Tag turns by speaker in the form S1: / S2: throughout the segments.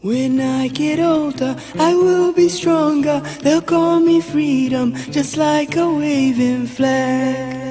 S1: When I get older, I will be stronger. They'll call me freedom, just like a waving flag.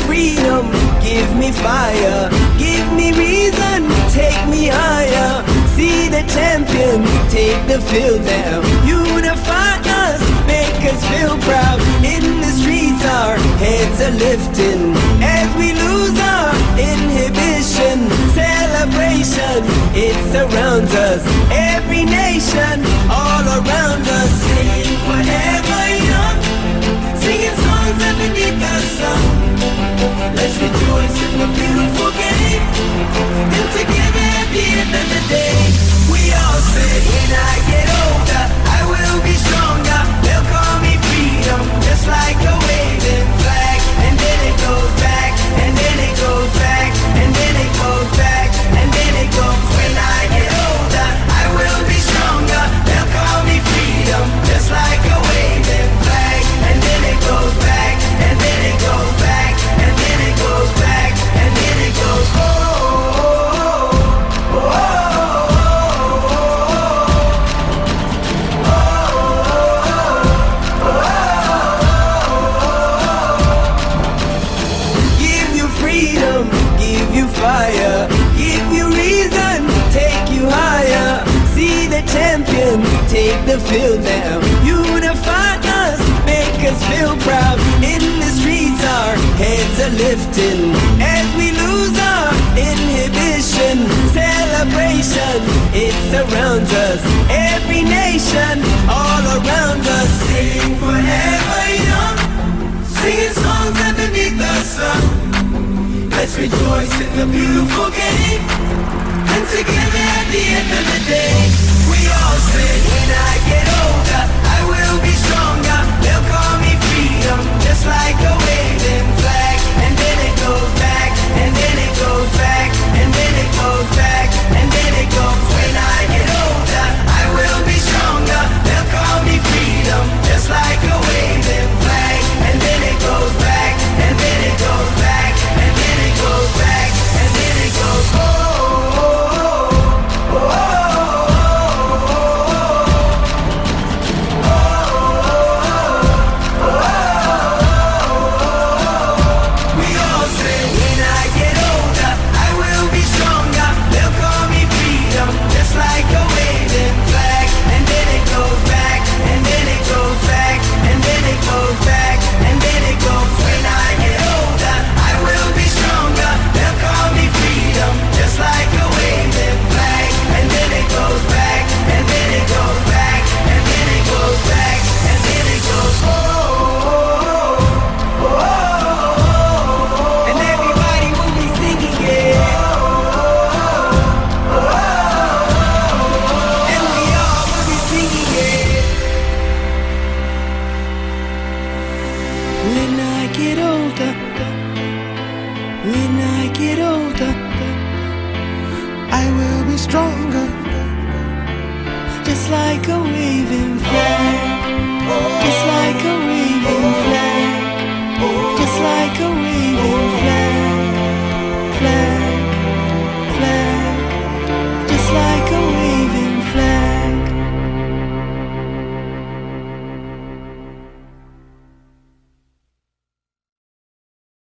S2: Freedom, give me fire, give me reason, take me higher. See the champions, take the field now. Unify us, make us feel proud. In the streets our heads are lifting as we lose our inhibition. Celebration, it surrounds us. Every nation, all around us. Sing forever young, singing songs underneath the sun. Let's rejoice in the beautiful game, and together at the end of the day, we all say, when I get older, I will be stronger. They'll call me freedom, just like a waving flag. And then it goes back, and then it goes back, and then it goes back, and then it goes. When I get older, I will be stronger. They'll call me freedom, just like a waving flag. And then it goes back, and then it goes back, and then it goes back, and then it goes. Oh, oh, oh, give you freedom, give you fire, give you reason, take you higher. See the champions, take the field now. Unify us, make us feel proud. In the streets our heads are lifting as we lose our inhibition. Celebration, it surrounds us. Every nation, all around us. Sing forever young, singing songs underneath the sun. Let's rejoice in the beautiful game, and together at the end of the day, we all say, when I get older, I will be stronger. They'll call me freedom, just like a waving flag. And then it goes back, and then it goes back, and then it goes back, and then it goes. When I get older, I will be stronger. They'll call me freedom, just like a waving flag. And then it goes back, and then it goes back, and then it goes back, and then it goes. Oh, oh, oh, oh. Like a waving flag, and then it goes back, and then it goes back, and then it goes back, and then it goes. When I get older, I will be stronger. They'll call me freedom, just like a waving flag. And then it goes back, and then it goes back, and then it goes back, and then it goes. Oh, oh, oh, oh. And everybody will be singing it.
S1: When I get older, when I get older, I will be stronger, just like a waving flag, just like a waving flag.